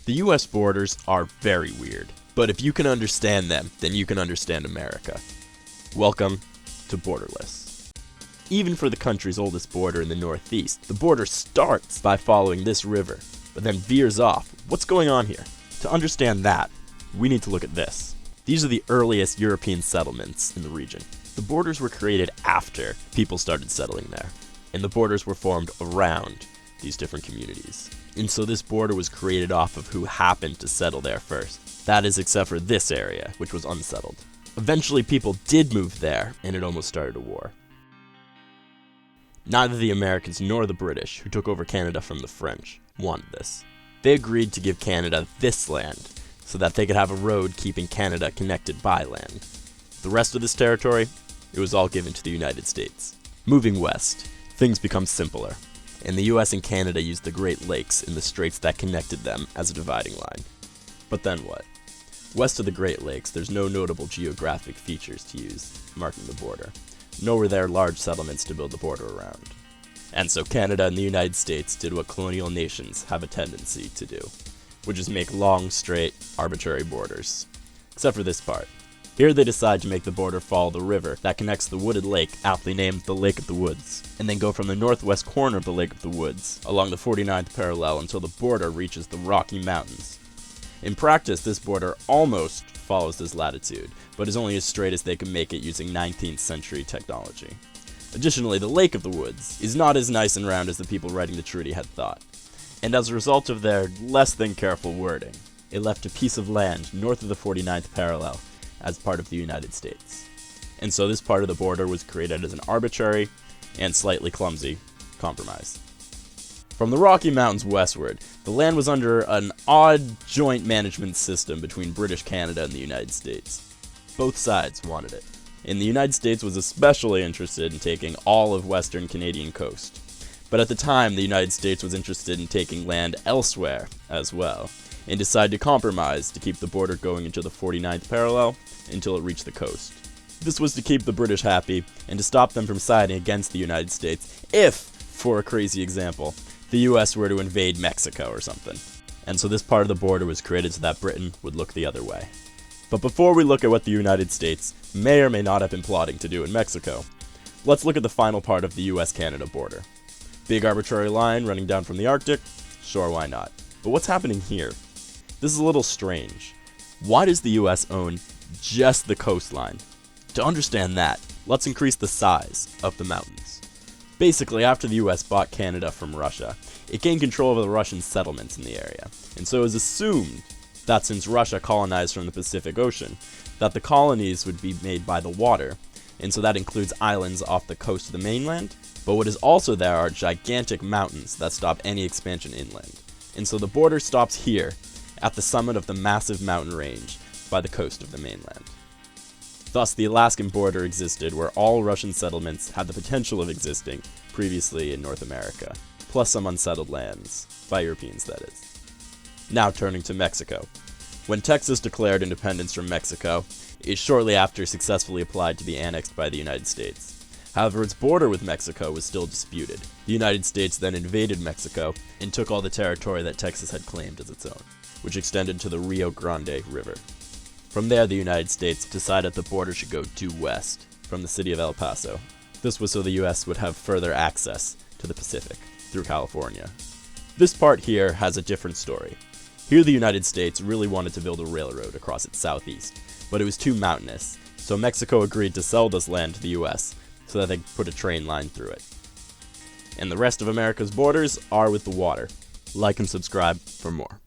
The US borders are very weird, but if you can understand them, then you can understand America. Welcome to Borderless. Even for the country's oldest border in the northeast, the border starts by following this river, but then veers off. What's going on here? To understand that, we need to look at this. These are the earliest European settlements in the region. The borders were created after people started settling there, and the borders were formed around these different communities. And so this border was created off of who happened to settle there first. That is, except for this area, which was unsettled. Eventually people did move there, and it almost started a war. Neither the Americans nor the British, who took over Canada from the French, wanted this. They agreed to give Canada this land, so that they could have a road keeping Canada connected by land. The rest of this territory, it was all given to the United States. Moving west, things become simpler, and the US and Canada used the Great Lakes and the straits that connected them as a dividing line. But then what? West of the Great Lakes, there's no notable geographic features to use marking the border, nor were there large settlements to build the border around. And so Canada and the United States did what colonial nations have a tendency to do, which is make long, straight, arbitrary borders. Except for this part. Here they decide to make the border follow the river that connects the wooded lake, aptly named the Lake of the Woods, and then go from the northwest corner of the Lake of the Woods along the 49th parallel until the border reaches the Rocky Mountains. In practice, this border almost follows this latitude, but is only as straight as they can make it using 19th century technology. Additionally, the Lake of the Woods is not as nice and round as the people writing the treaty had thought, and as a result of their less than careful wording, it left a piece of land north of the 49th parallel as part of the United States. And so this part of the border was created as an arbitrary and slightly clumsy compromise. From the Rocky Mountains westward, the land was under an odd joint management system between British Canada and the United States. Both sides wanted it, and the United States was especially interested in taking all of western Canadian coast. But at the time, the United States was interested in taking land elsewhere as well, and decided to compromise to keep the border going into the 49th parallel until it reached the coast. This was to keep the British happy, and to stop them from siding against the United States if, for a crazy example, the US were to invade Mexico or something. And so this part of the border was created so that Britain would look the other way. But before we look at what the United States may or may not have been plotting to do in Mexico, let's look at the final part of the US-Canada border. Big arbitrary line running down from the Arctic? Sure, why not? But what's happening here? This is a little strange. Why does the US own just the coastline? To understand that, let's increase the size of the mountains. Basically, after the US bought Canada from Russia, it gained control over the Russian settlements in the area, and so it was assumed that since Russia colonized from the Pacific Ocean, that the colonies would be made by the water, and so that includes islands off the coast of the mainland, but what is also there are gigantic mountains that stop any expansion inland. And so the border stops here, at the summit of the massive mountain range by the coast of the mainland. Thus, the Alaskan border existed where all Russian settlements had the potential of existing previously in North America, plus some unsettled lands, by Europeans that is. Now turning to Mexico. When Texas declared independence from Mexico, it shortly after successfully applied to be annexed by the United States. However, its border with Mexico was still disputed. The United States then invaded Mexico and took all the territory that Texas had claimed as its own, which extended to the Rio Grande River. From there, the United States decided the border should go due west, from the city of El Paso. This was so the US would have further access to the Pacific, through California. This part here has a different story. Here the United States really wanted to build a railroad across its southeast, but it was too mountainous, so Mexico agreed to sell this land to the US, so that they could put a train line through it. And the rest of America's borders are with the water. Like and subscribe for more.